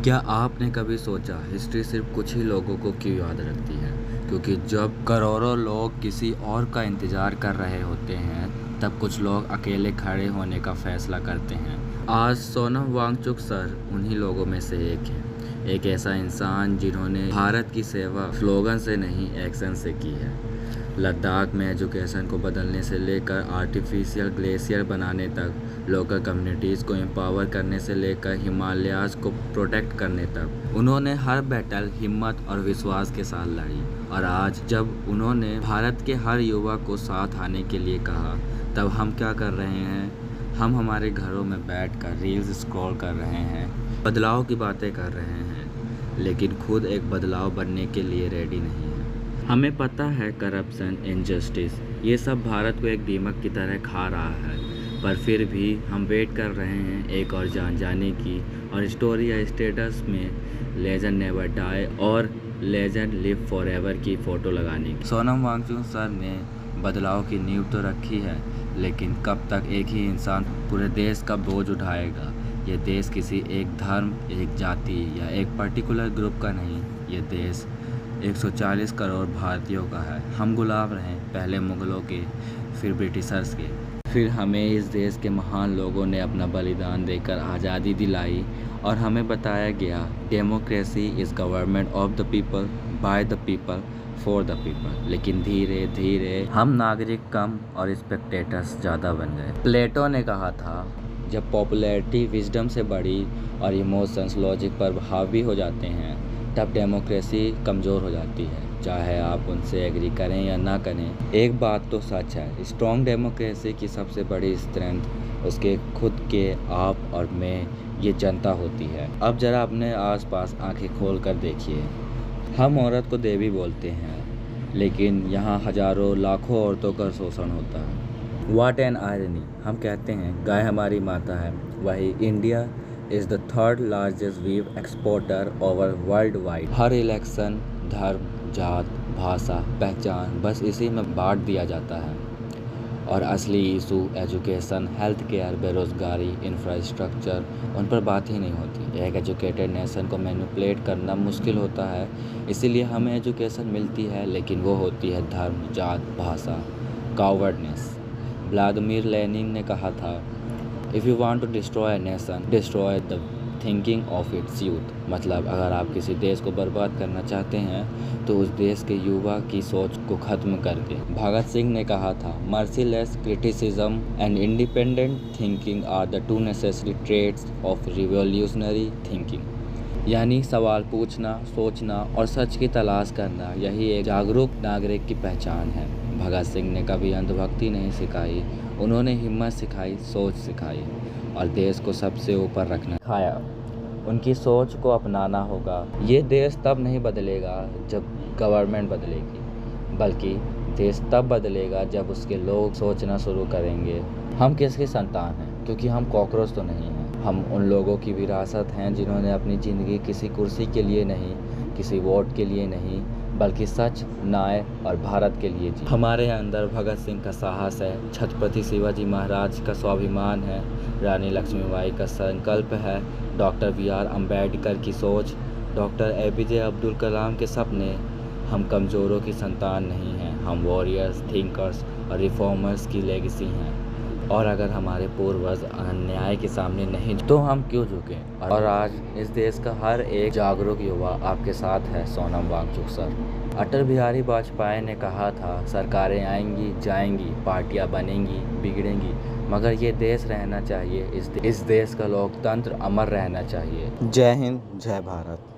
क्या आपने कभी सोचा हिस्ट्री सिर्फ कुछ ही लोगों को क्यों याद रखती है? क्योंकि जब करोड़ों लोग किसी और का इंतज़ार कर रहे होते हैं, तब कुछ लोग अकेले खड़े होने का फैसला करते हैं। आज सोनम वांगचुक सर उन्हीं लोगों में से एक हैं। एक ऐसा इंसान जिन्होंने भारत की सेवा स्लोगन से नहीं, एक्शन से की है। लद्दाख में एजुकेशन को बदलने से लेकर आर्टिफिशियल ग्लेशियर बनाने तक, लोकल कम्युनिटीज़ को एम्पावर करने से लेकर हिमालयाज़ को प्रोटेक्ट करने तक उन्होंने हर बैटल हिम्मत और विश्वास के साथ लड़ी। और आज जब उन्होंने भारत के हर युवा को साथ आने के लिए कहा, तब हम क्या कर रहे हैं? हम हमारे घरों में बैठकर रील्स स्क्रॉल कर रहे हैं, बदलाव की बातें कर रहे हैं, लेकिन खुद एक बदलाव बनने के लिए रेडी नहीं है। हमें पता है करप्शन, इनजस्टिस, ये सब भारत को एक दीमक की तरह खा रहा है, पर फिर भी हम वेट कर रहे हैं एक और जान जाने की, और स्टोरी या स्टेटस में लेजेंड नेवर डाई और लेजेंड लिव फॉरएवर की फ़ोटो लगाने की। सोनम वांगचुक सर ने बदलाव की नींव तो रखी है, लेकिन कब तक एक ही इंसान पूरे देश का बोझ उठाएगा? ये देश किसी एक धर्म, एक जाति या एक पर्टिकुलर ग्रुप का नहीं, ये देश 140 करोड़ भारतीयों का है। हम गुलाम रहे, पहले मुग़लों के, फिर ब्रिटिशर्स के, फिर हमें इस देश के महान लोगों ने अपना बलिदान देकर आज़ादी दिलाई, और हमें बताया गया democracy is government of the people, by the people, for the people. लेकिन धीरे धीरे हम नागरिक कम और स्पेक्टेटर्स ज़्यादा बन गए। प्लेटो ने कहा था, जब पॉपुलैरिटी विजडम से बड़ी और इमोशंस लॉजिक पर हावी हो जाते हैं, तब डेमोक्रेसी कमज़ोर हो जाती है, चाहे आप उनसे एग्री करें या ना करें। एक बात तो सच है, स्ट्रॉन्ग डेमोक्रेसी की सबसे बड़ी स्ट्रेंथ उसके खुद के आप और मैं, ये जनता होती है। अब ज़रा अपने आसपास आंखें खोल कर देखिए। हम औरत को देवी बोलते हैं, लेकिन यहाँ हज़ारों लाखों औरतों का शोषण होता है। What an irony! हम कहते हैं गाय हमारी माता है, वही India is the third largest weave exporter over world wide. हर इलेक्शन धर्म, जात, भाषा, पहचान, बस इसी में बांट दिया जाता है, और असली इशू एजुकेशन, हेल्थ केयर, बेरोज़गारी, इंफ्रास्ट्रक्चर, उन पर बात ही नहीं होती। एक एजुकेटेड नेशन को मैनिपुलेट करना मुश्किल होता है, इसीलिए हमें एजुकेशन मिलती है, लेकिन वो होती है धर्म, जात, भाषा, कावर्डनेस। व्लादिमीर लेनिन ने कहा था, if you want to destroy a nation, destroy the thinking of its youth. मतलब अगर आप किसी देश को बर्बाद करना चाहते हैं, तो उस देश के युवा की सोच को ख़त्म कर दें। भगत सिंह ने कहा था, merciless criticism and independent thinking are the two necessary traits of revolutionary thinking. यानी सवाल पूछना, सोचना और सच की तलाश करना, यही एक जागरूक नागरिक की पहचान है। भगत सिंह ने कभी अंधभक्ति नहीं सिखाई, उन्होंने हिम्मत सिखाई, सोच सिखाई, और देश को सबसे ऊपर रखना सिखाया। उनकी सोच को अपनाना होगा। ये देश तब नहीं बदलेगा जब गवर्नमेंट बदलेगी, बल्कि देश तब बदलेगा जब उसके लोग सोचना शुरू करेंगे। हम किसकी संतान हैं? क्योंकि हम कॉकरोच तो नहीं हैं। हम उन लोगों की विरासत हैं जिन्होंने अपनी ज़िंदगी किसी कुर्सी के लिए नहीं, किसी वोट के लिए नहीं, बल्कि सच, न्याय और भारत के लिए जी। हमारे अंदर भगत सिंह का साहस है, छत्रपति शिवाजी महाराज का स्वाभिमान है, रानी लक्ष्मीबाई का संकल्प है, डॉक्टर BR अम्बेडकर की सोच, डॉक्टर APJ अब्दुल कलाम के सपने। हम कमज़ोरों की संतान नहीं हैं, हम वॉरियर्स, थिंकर्स और रिफॉर्मर्स की लेगेसी हैं। और अगर हमारे पूर्वज अन्याय के सामने नहीं, तो हम क्यों झुकें? और आज इस देश का हर एक जागरूक युवा आपके साथ है, सोनम वांगचुक सर। अटल बिहारी वाजपेयी ने कहा था, सरकारें आएंगी, जाएंगी, पार्टियां बनेंगी, बिगड़ेंगी, मगर ये देश रहना चाहिए, इस देश का लोकतंत्र अमर रहना चाहिए। जय हिंद, जय भारत।